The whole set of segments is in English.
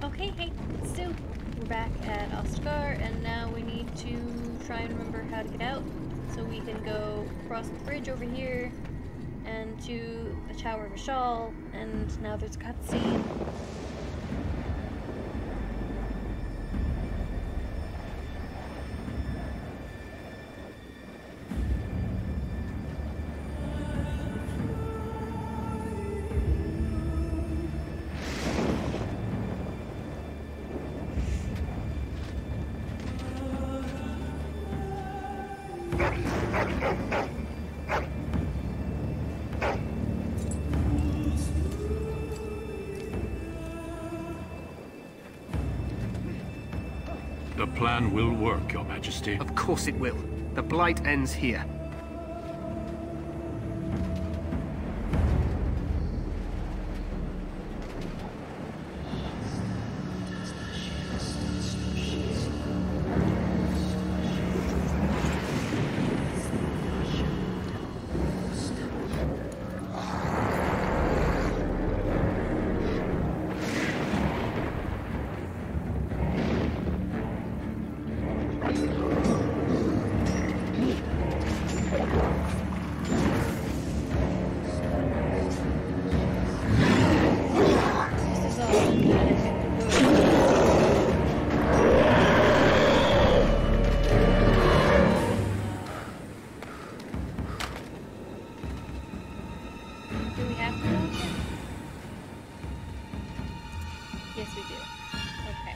Okay, hey, so we're back at Ostagar, and now we need to try and remember how to get out, so we can go across the bridge over here, and to the Tower of Vishal, and now there's a cutscene. The plan will work, Your Majesty. Of course it will. The Blight ends here. Yes, we do. Okay.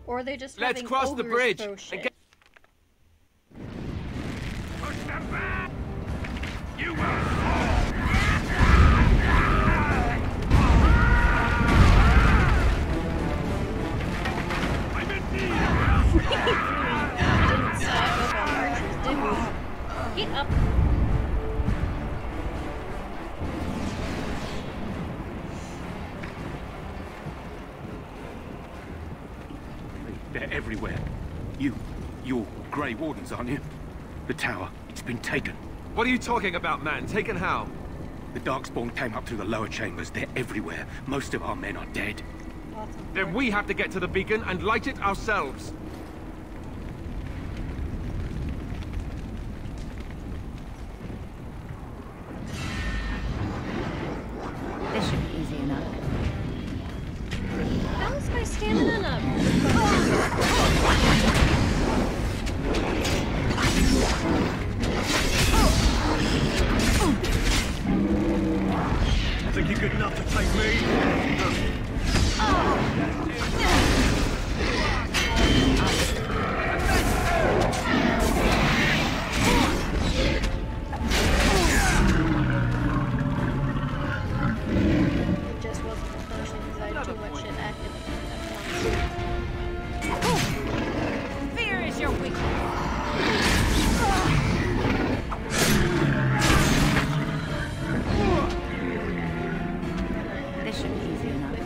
Or they just Let's cross the bridge. Push them back! You will fall! I'm in need of help! Didn't stack up on archers, did we? Get up! They're everywhere. You're Grey Wardens, aren't you? The tower, it's been taken. What are you talking about, man? Taken how? The Darkspawn came up through the lower chambers. They're everywhere. Most of our men are dead. Then we have to get to the beacon and light it ourselves. This should be easy enough. How is my stamina up? Think you're good enough to take me? It just wasn't finishing because I had too much shit activated at once. Fear is your weakness. This should be easy enough.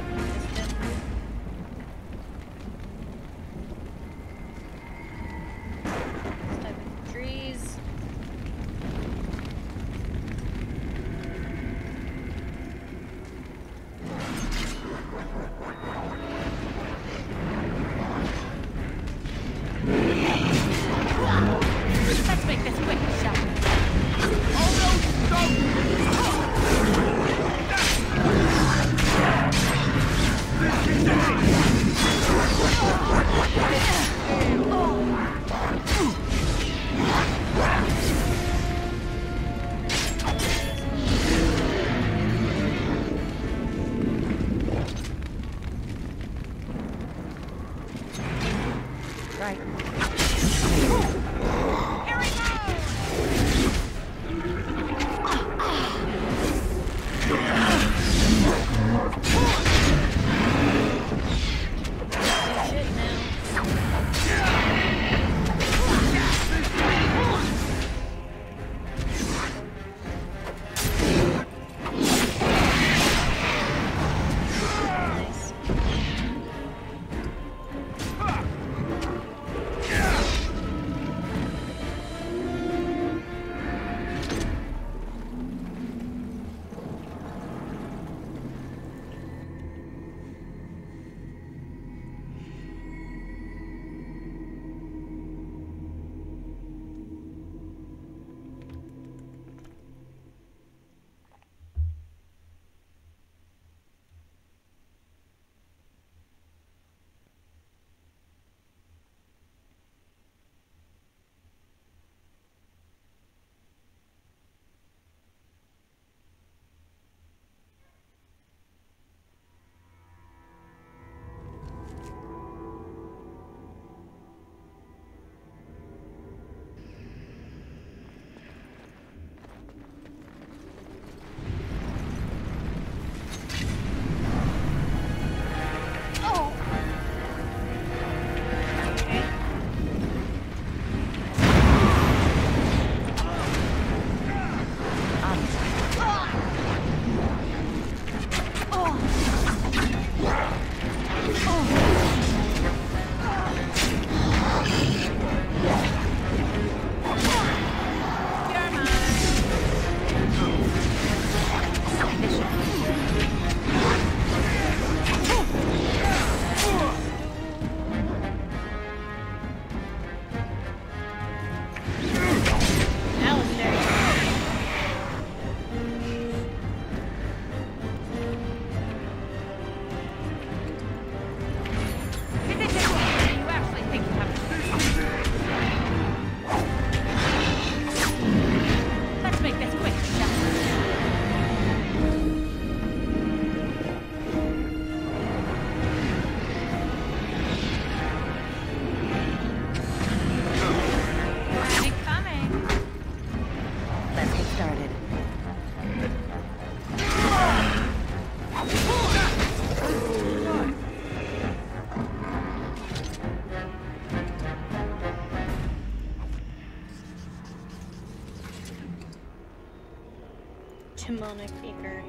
demonic acre.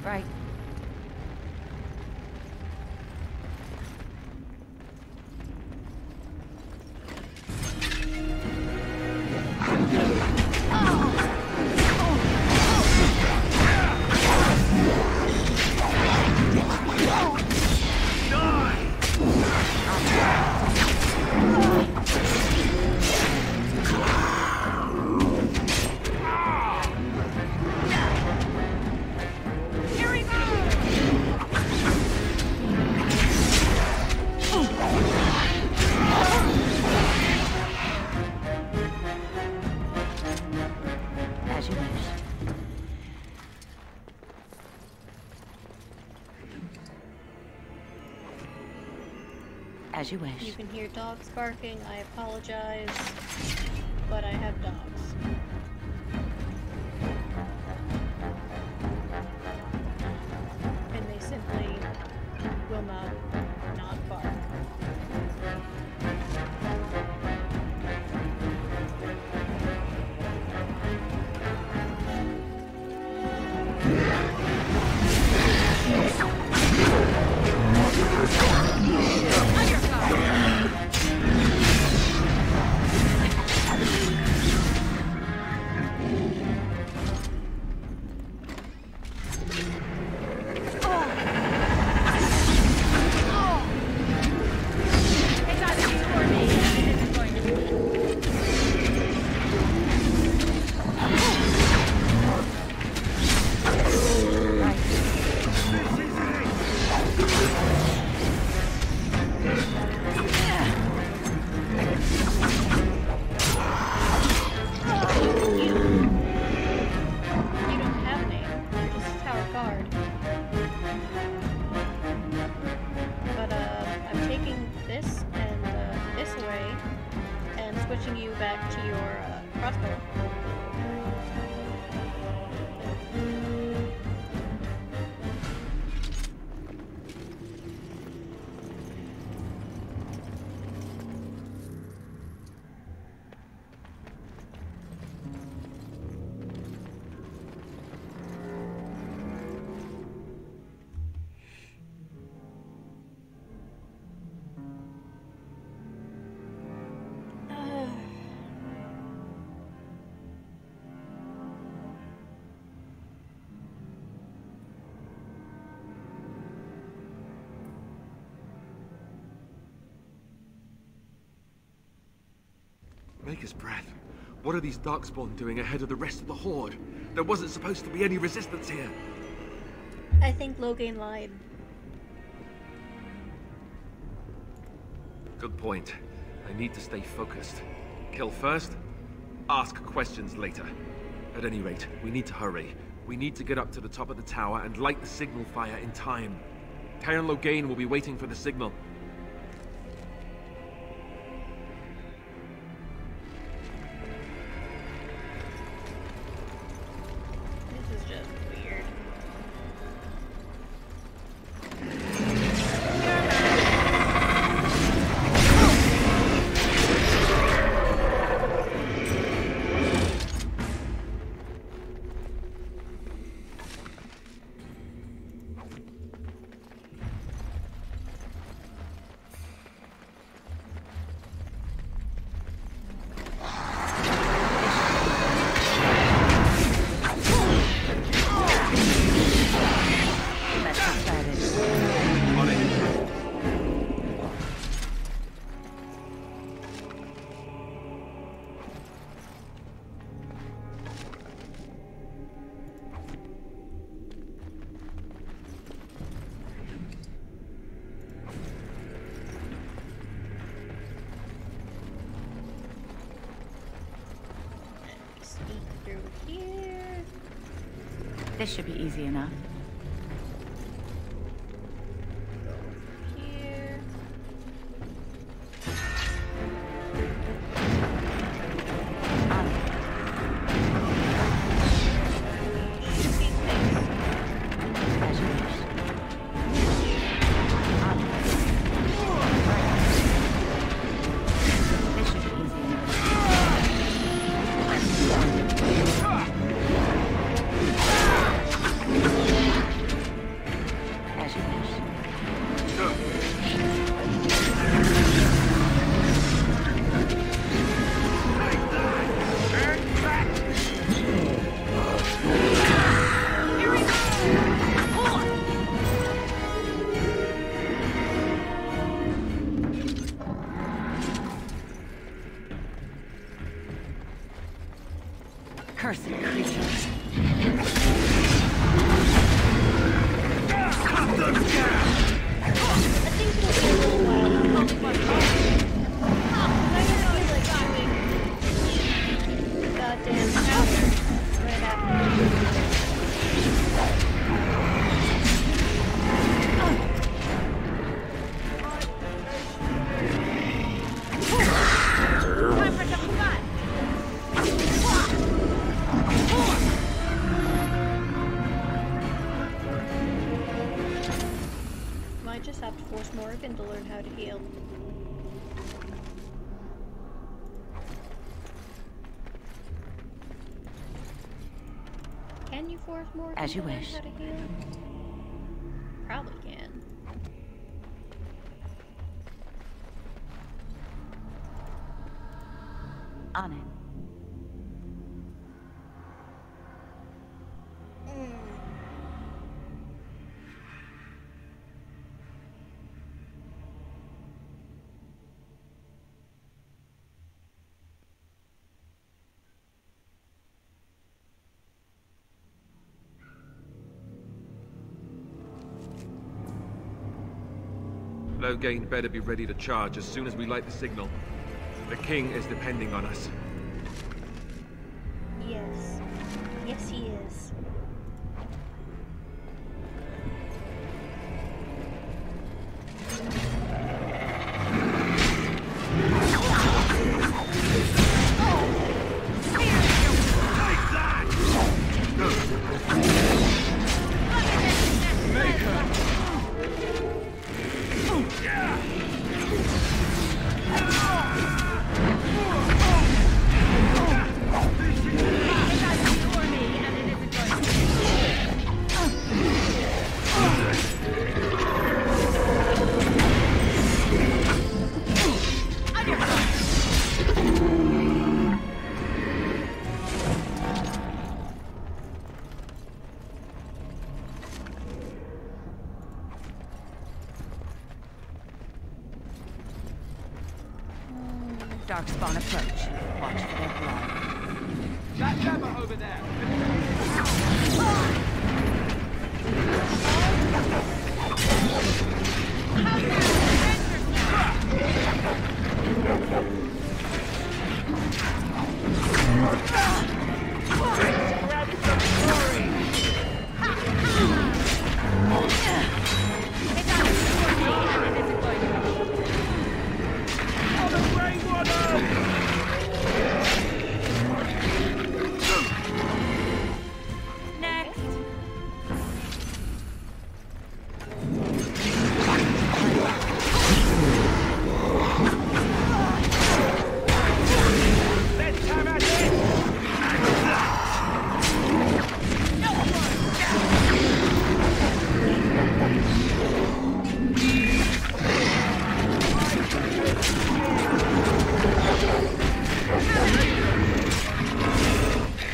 Right. As you wish. As you wish. You can hear dogs barking. I apologize, but I have dogs. And they simply will not bark. Switching you back to your crossbow. Maker's breath. What are these Darkspawn doing ahead of the rest of the Horde? There wasn't supposed to be any resistance here. I think Loghain lied. Good point. I need to stay focused. Kill first, ask questions later. At any rate, we need to hurry. We need to get up to the top of the tower and light the signal fire in time. Cairn Loghain will be waiting for the signal. This is just weird. This should be easy enough. Here. Shoot these things. As you wish. This should be easy enough. Cursed creature. I think it'll be a little while. I don't feel like doing goddamn powder right after. Might just have to force Morgan to learn how to heal. Can you force Morgan As you to learn wish. how to heal? Probably can. On it. Loghain better be ready to charge as soon as we light the signal. The king is depending on us. Yes. Yes, he is. Darkspawn approach. Watch for their blood. That lever over there!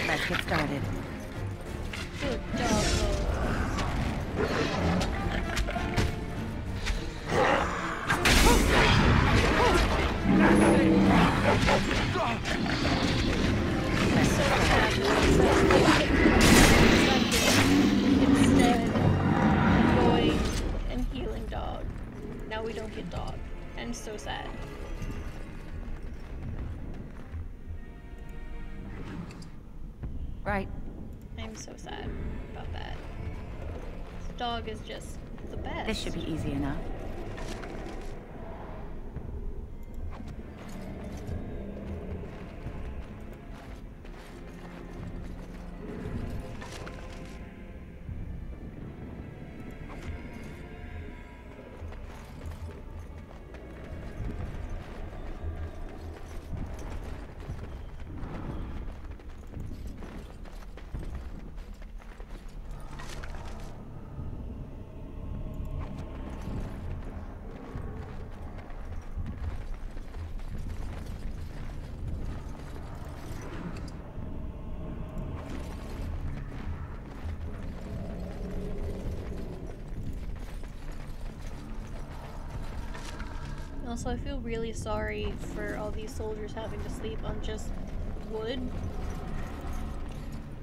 Let's get started. Good job, instead of going and healing dog. Now we don't get dog. I'm so sad. Right. I'm so sad about that. This dog is just the best. This should be easy enough. Also, I feel really sorry for all these soldiers having to sleep on just wood.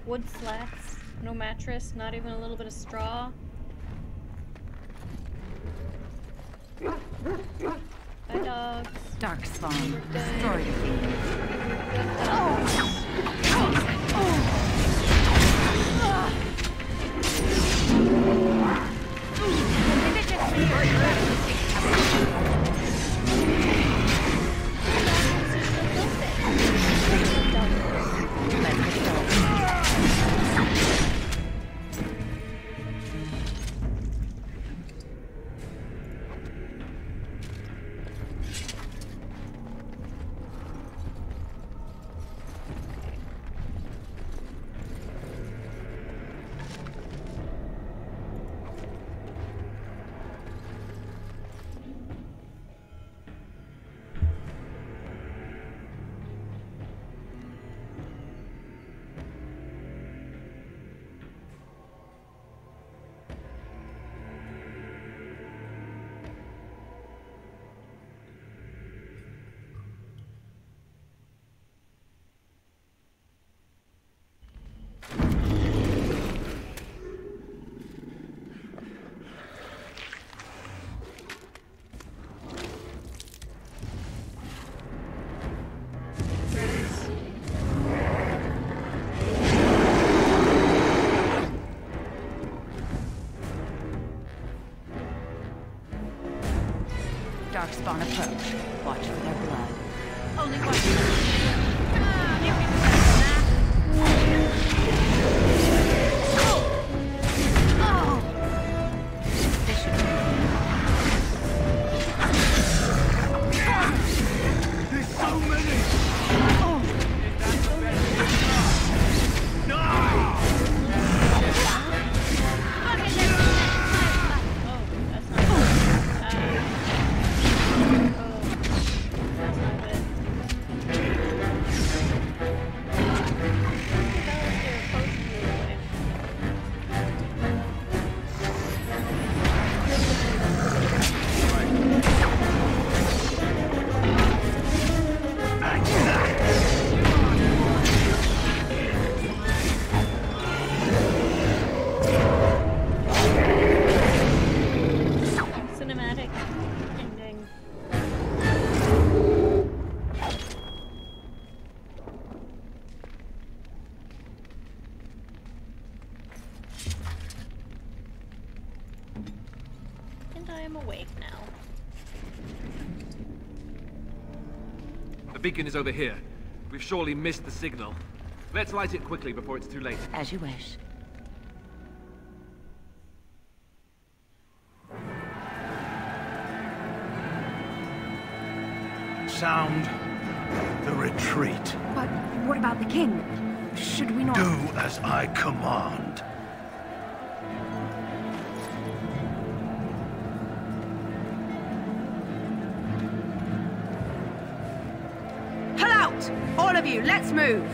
wood slats, no mattress, not even a little bit of straw. Bye, dogs. Darkspawn. Destroy the fiend. Darkspawn approach. Watch for their blood. Only one. There's so many! Cinematic ending. And I am awake now. The beacon is over here. We've surely missed the signal. Let's light it quickly before it's too late. As you wish. Sound the retreat. But what about the king? Should we not... Do as I command. Pull out! All of you, let's move!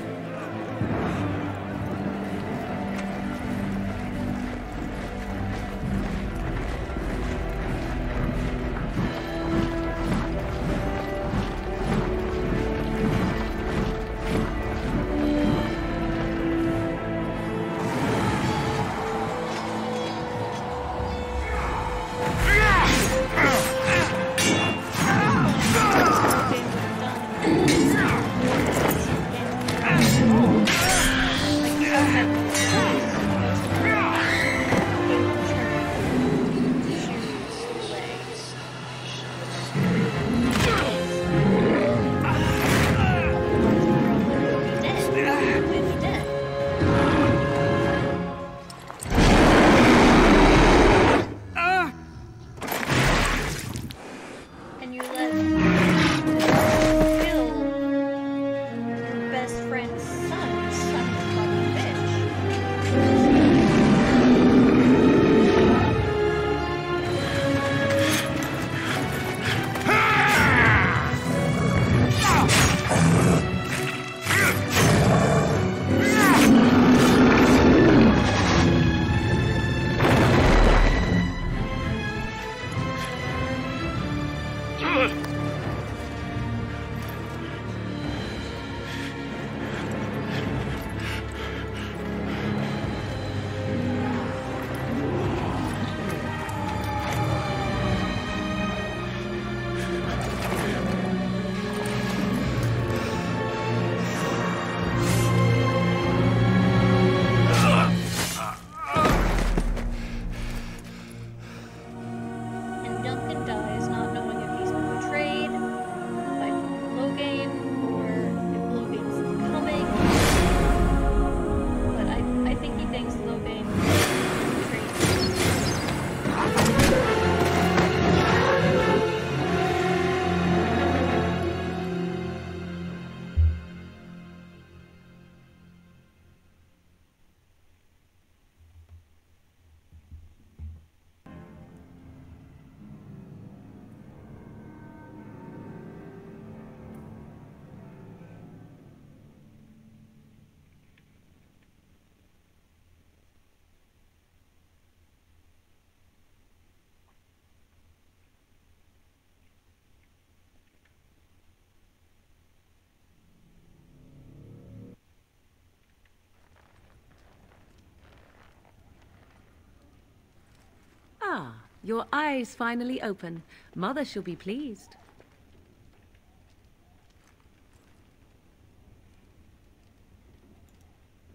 Your eyes finally open. Mother shall be pleased.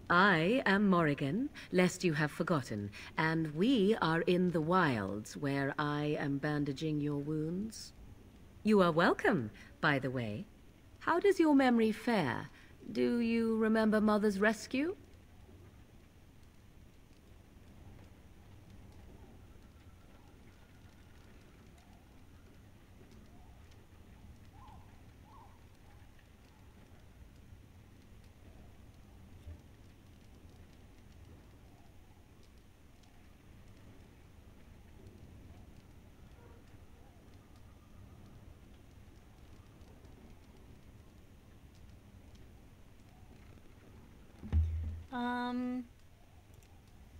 I am Morrigan, lest you have forgotten, and we are in the wilds where I am bandaging your wounds. You are welcome, by the way. How does your memory fare? Do you remember Mother's rescue?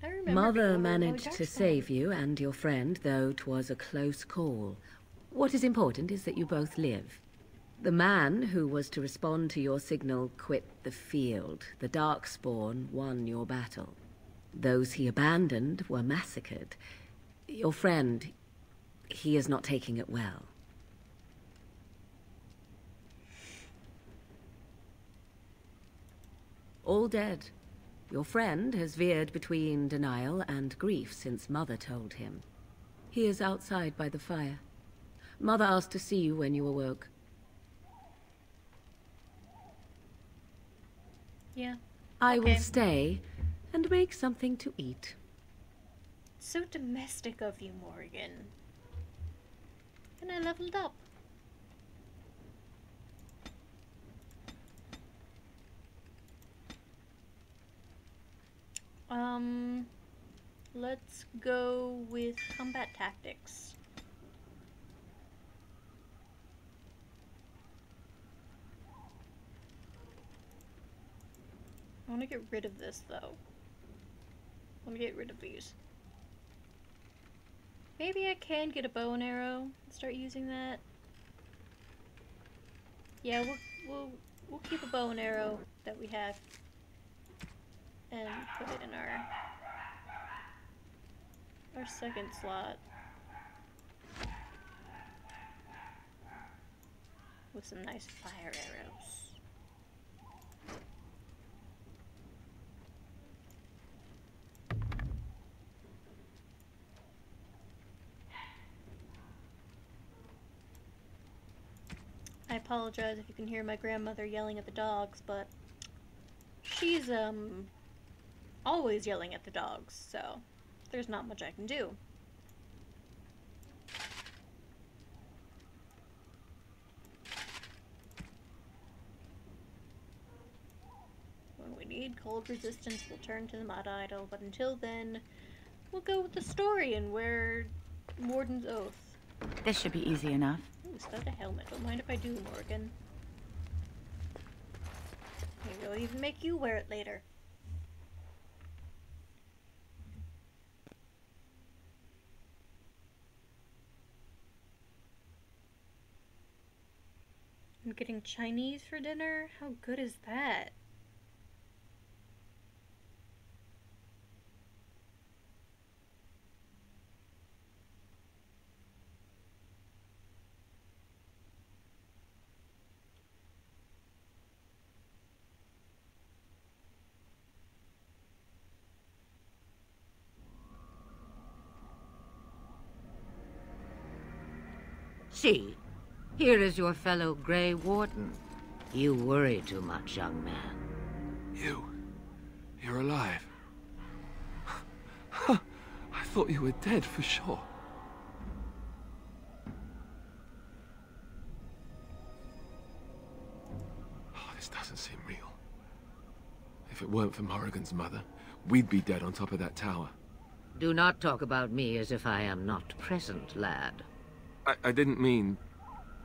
I remember Mother being managed to save you and your friend, though 'twas a close call. What is important is that you both live. The man who was to respond to your signal quit the field. The Darkspawn won your battle. Those he abandoned were massacred. Your friend, he is not taking it well. All dead. Your friend has veered between denial and grief since Mother told him. He is outside by the fire. Mother asked to see you when you awoke. Yeah. I will Okay. stay and make something to eat. So domestic of you, Morgan. And I leveled up. Let's go with combat tactics. I want to get rid of this, though. I want to get rid of these. Maybe I can get a bow and arrow and start using that. Yeah, we'll keep a bow and arrow that we have and put it in our second slot with some nice fire arrows. I apologize if you can hear my grandmother yelling at the dogs, but she's always yelling at the dogs, so there's not much I can do. When we need cold resistance, we'll turn to the Mud Idol, but until then, we'll go with the story and wear Warden's Oath. This should be easy enough. Ooh, is that a helmet? Don't mind if I do, Morgan. Maybe I'll even make you wear it later. I'm getting Chinese for dinner? How good is that? See, here is your fellow Grey Warden. You worry too much, young man. You're alive. I thought you were dead for sure. Oh, this doesn't seem real. If it weren't for Morrigan's mother, we'd be dead on top of that tower. Do not talk about me as if I am not present, lad. I didn't mean...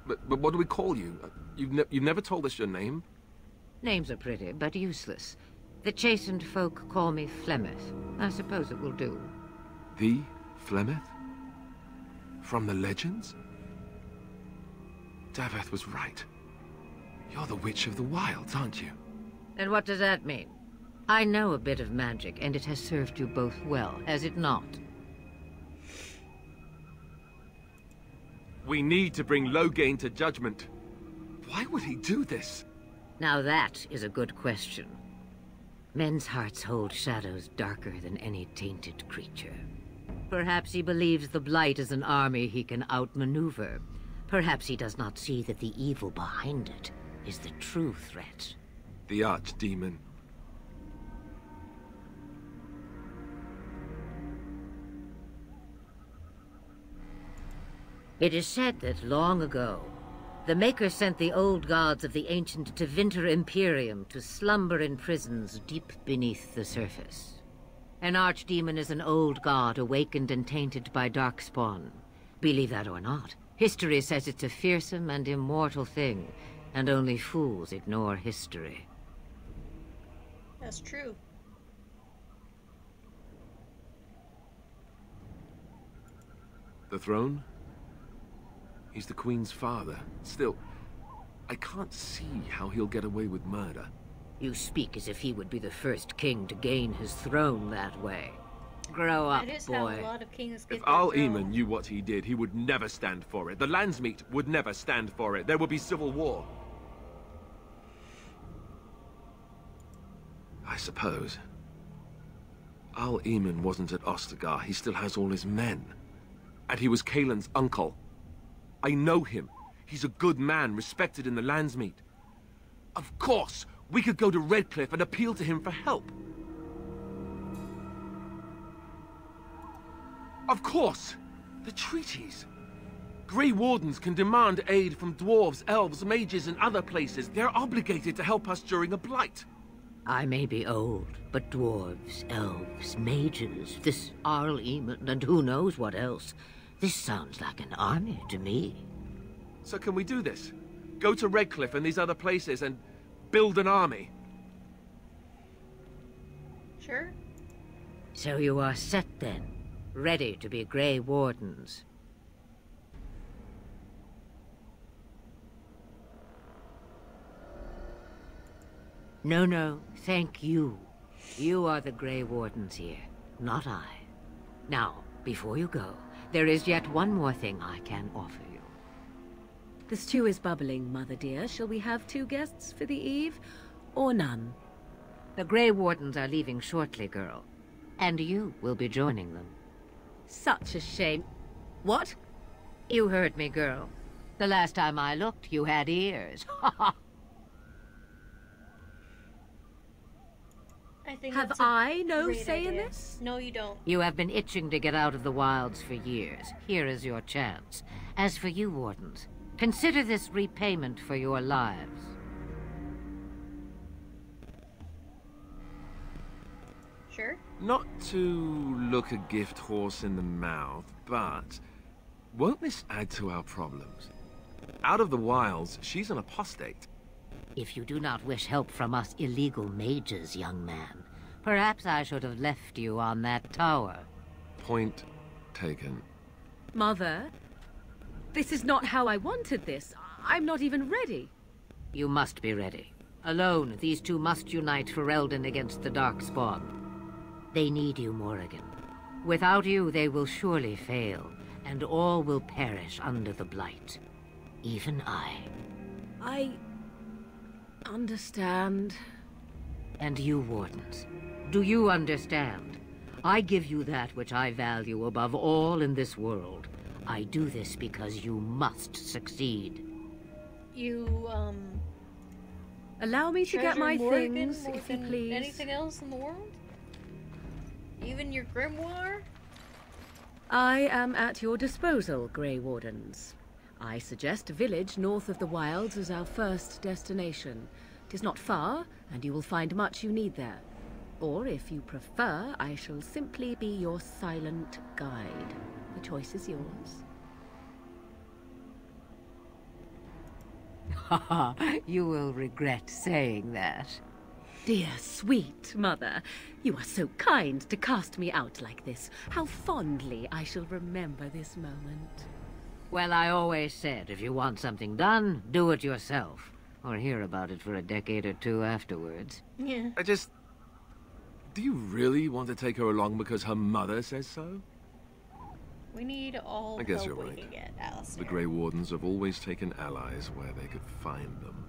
But what do we call you? You've never told us your name? Names are pretty, but useless. The chastened folk call me Flemeth. I suppose it will do. The Flemeth? From the legends? Daveth was right. You're the Witch of the Wilds, aren't you? And what does that mean? I know a bit of magic, and it has served you both well, has it not? We need to bring Loghain to judgment. Why would he do this? Now that is a good question. Men's hearts hold shadows darker than any tainted creature. Perhaps he believes the Blight is an army he can outmaneuver. Perhaps he does not see that the evil behind it is the true threat. The Archdemon. It is said that long ago, the Maker sent the old gods of the ancient Tevinter Imperium to slumber in prisons deep beneath the surface. An Archdemon is an old god awakened and tainted by Darkspawn. Believe that or not, history says it's a fearsome and immortal thing, and only fools ignore history. That's true. The throne? He's the Queen's father. Still, I can't see how he'll get away with murder. You speak as if he would be the first king to gain his throne that way. Grow up, That is boy. how a lot of kings get If their Al-Eamon throne. knew what he did, he would never stand for it. The Landsmeet would never stand for it. There would be civil war. I suppose. Al-Eamon wasn't at Ostagar. He still has all his men. And he was Kaelin's uncle. I know him. He's a good man, respected in the Landsmeet. Of course, we could go to Redcliffe and appeal to him for help. Of course! The treaties. Grey Wardens can demand aid from dwarves, elves, mages, and other places. They're obligated to help us during a blight. I may be old, but dwarves, elves, mages, this Arl-Eamon, and who knows what else. This sounds like an army to me. So can we do this? Go to Redcliffe and these other places and build an army? Sure. So you are set then, ready to be Grey Wardens. No, thank you. You are the Grey Wardens here, not I. Now, before you go, there is yet one more thing I can offer you. The stew is bubbling, Mother dear. Shall we have 2 guests for the eve, or none? The Grey Wardens are leaving shortly, girl. And you will be joining them. Such a shame. What? You heard me, girl. The last time I looked, you had ears. I think Have that's a I no great say in idea. this? No, you don't. You have been itching to get out of the wilds for years. Here is your chance. As for you, Wardens, consider this repayment for your lives. Sure. Not to look a gift horse in the mouth, but won't this add to our problems? Out of the wilds, she's an apostate. If you do not wish help from us illegal mages, young man, perhaps I should have left you on that tower. Point taken. Mother, this is not how I wanted this. I'm not even ready. You must be ready. Alone, these two must unite Ferelden against the Darkspawn. They need you, Morrigan. Without you, they will surely fail, and all will perish under the Blight. Even I. I understand. And you, Wardens, do you understand? I give you that which I value above all in this world. I do this because you must succeed. You, Allow me to get my Morrigan things, more if you than please. anything else in the world? Even your grimoire? I am at your disposal, Grey Wardens. I suggest a village north of the wilds as our first destination. It is not far, and you will find much you need there. Or, if you prefer, I shall simply be your silent guide. The choice is yours. You will regret saying that. Dear, sweet mother, you are so kind to cast me out like this. How fondly I shall remember this moment. Well, I always said, if you want something done, do it yourself. Or hear about it for a decade or two afterwards. Yeah. Do you really want to take her along because her mother says so? We need all I guess help you're we right. can get, Alistair. The Grey Wardens have always taken allies where they could find them.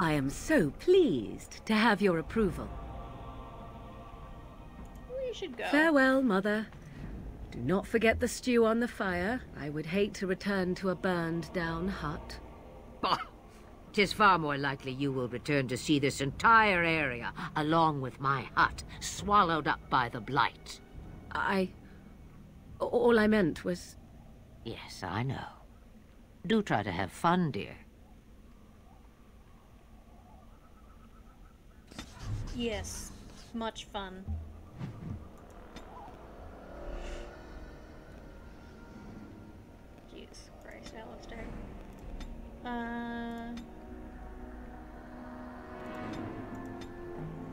I am so pleased to have your approval. We should go. Farewell, Mother. Do not forget the stew on the fire. I would hate to return to a burned-down hut. Bah! 'Tis far more likely you will return to see this entire area, along with my hut, swallowed up by the Blight. All I meant was... Yes, I know. Do try to have fun, dear. Yes, much fun. Jesus Christ, Alistair.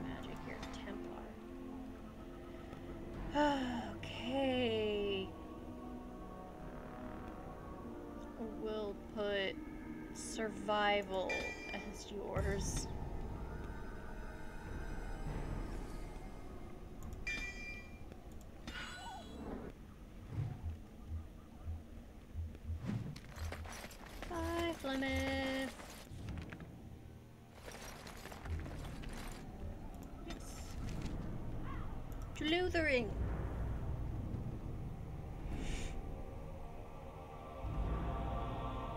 Magic here, Templar. Okay. We'll put survival as yours. Bye, Flemeth. Yes. To Luthering.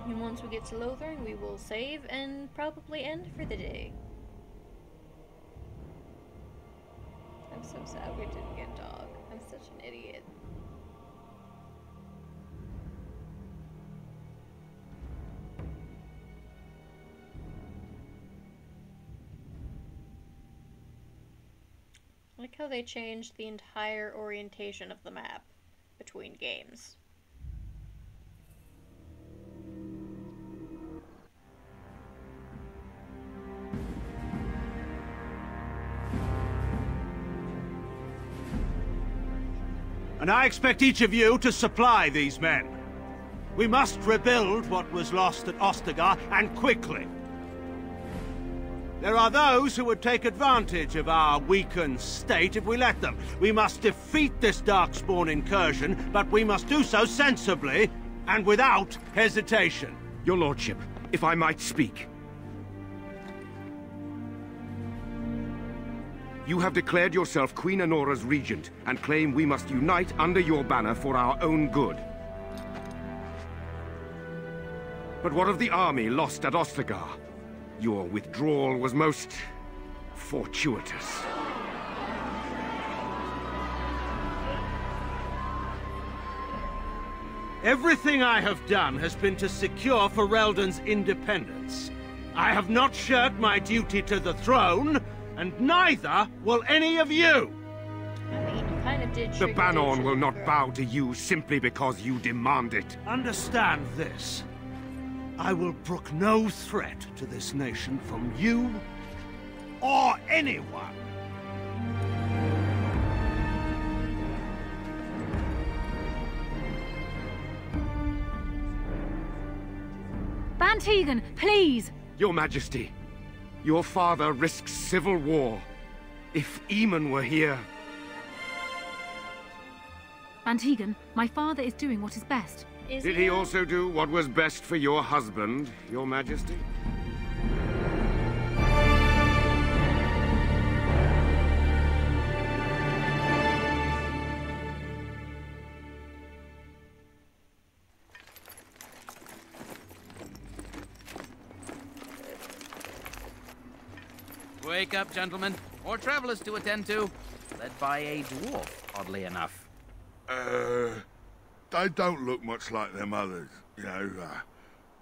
And once we get to Lothering, we will save and probably end for the day. I'm so sad we didn't get dog. I'm such an idiot. I like how they changed the entire orientation of the map between games. And I expect each of you to supply these men. We must rebuild what was lost at Ostagar, and quickly. There are those who would take advantage of our weakened state if we let them. We must defeat this Darkspawn incursion, but we must do so sensibly and without hesitation. Your lordship, if I might speak. You have declared yourself Queen Honora's regent, and claim we must unite under your banner for our own good. But what of the army lost at Ostagar? Your withdrawal was most fortuitous. Everything I have done has been to secure Ferelden's independence. I have not shirked my duty to the throne, and neither will any of you! I mean, you kind of did. The Banon will not bow to you simply because you demand it. Understand this. I will brook no threat to this nation from you or anyone. Van Tegan, please! Your Majesty, your father risks civil war. If Eamon were here... Van Tegan, my father is doing what is best. Did he also do what was best for your husband, Your Majesty? Wake up, gentlemen. More travelers to attend to. Led by a dwarf, oddly enough. They don't look much like them others, you know.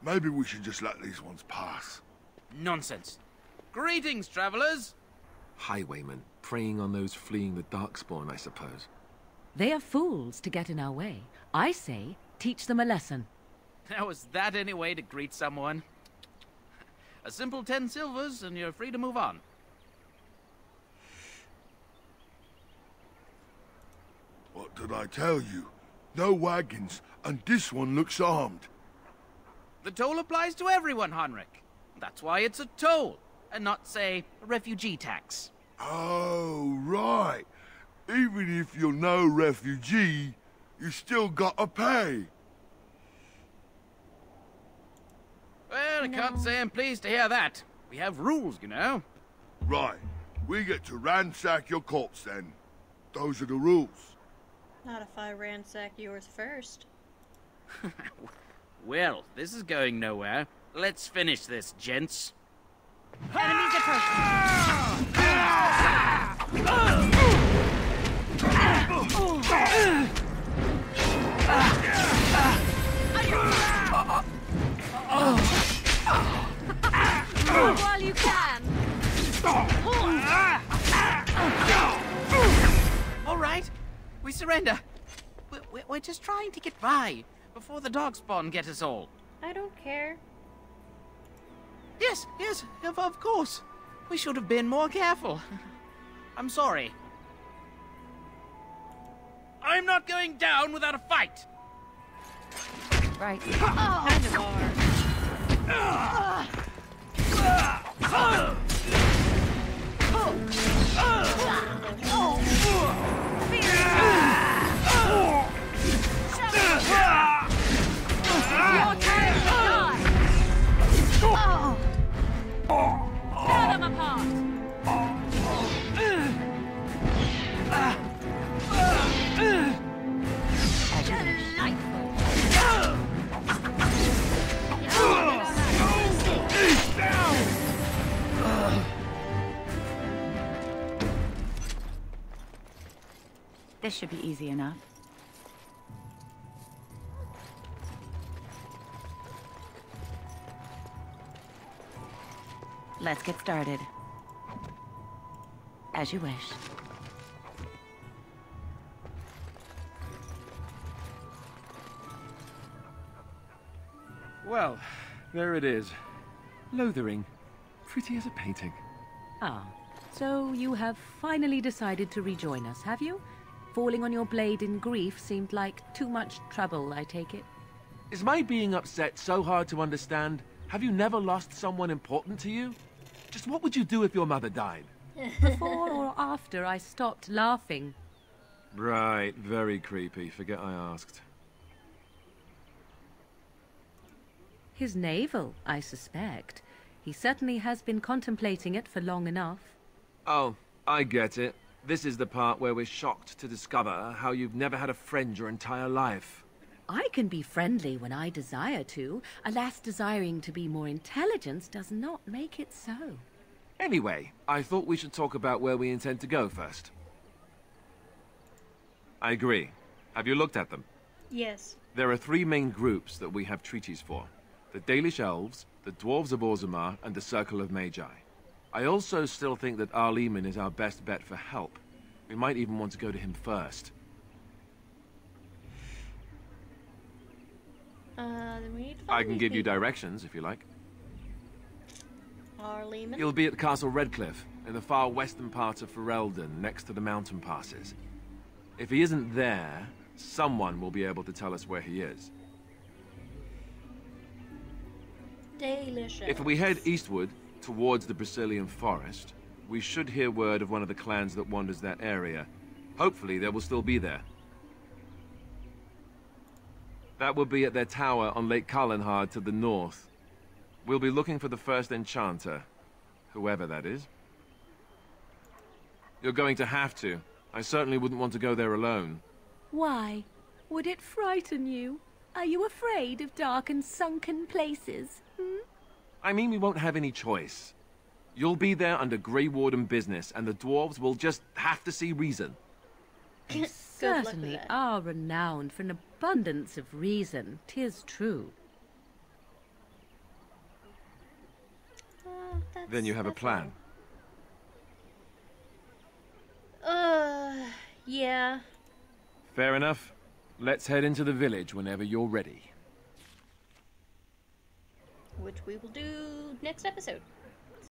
Maybe we should just let these ones pass. Nonsense. Greetings, travelers. Highwaymen, preying on those fleeing the Darkspawn, I suppose. They are fools to get in our way. I say, teach them a lesson. How is that any way to greet someone? A simple 10 silvers and you're free to move on. What did I tell you? No wagons, and this one looks armed. The toll applies to everyone, Henrik. That's why it's a toll, and not, say, a refugee tax. Oh, right. Even if you're no refugee, You still gotta pay. Well, I can't say I'm pleased to hear that. We have rules, you know. Right. We get to ransack your corpse then. Those are the rules. Not if I ransack yours first. Well, this is going nowhere. Let's finish this, gents. Enemies approaching. While you can. All right, we surrender. We're just trying to get by before the dog spawn get us all. I don't care. Yes, of course. We should have been more careful. I'm sorry. I'm not going down without a fight. Right. Kind of Tear them apart. This should be easy enough. Let's get started. As you wish. Well, there it is. Lothering. Pretty as a painting. Ah, so you have finally decided to rejoin us, have you? Falling on your blade in grief seemed like too much trouble, I take it. Is my being upset so hard to understand? Have you never lost someone important to you? Just what would you do if your mother died? Before or after I stopped laughing? Right, very creepy. Forget I asked. His navel, I suspect. He certainly has been contemplating it for long enough. Oh, I get it. This is the part where we're shocked to discover how you've never had a friend your entire life. I can be friendly when I desire to. Alas, desiring to be more intelligent does not make it so. Anyway, I thought we should talk about where we intend to go first. I agree. Have you looked at them? Yes. There are 3 main groups that we have treaties for. The Dalish Elves, the Dwarves of Orzammar, and the Circle of Magi. I also still think that Archdemon is our best bet for help. We might even want to go to him first. Then we need to I find can these give you people. directions if you like. Archdemon? He'll be at Castle Redcliffe, in the far western part of Ferelden, next to the mountain passes. If he isn't there, someone will be able to tell us where he is. Delicious. If we head eastward, towards the Brazilian forest, we should hear word of one of the clans that wanders that area. Hopefully they will still be there. That will be at their tower on Lake Carlenhard to the north. We'll be looking for the first enchanter, whoever that is. You're going to have to. I certainly wouldn't want to go there alone. Why? Would it frighten you? Are you afraid of dark and sunken places? I mean, we won't have any choice. You'll be there under Grey Warden business, and the dwarves will just have to see reason. You certainly are renowned for an abundance of reason, 'tis true. Then you have a plan. Yeah. Fair enough. Let's head into the village whenever you're ready. Which we will do next episode.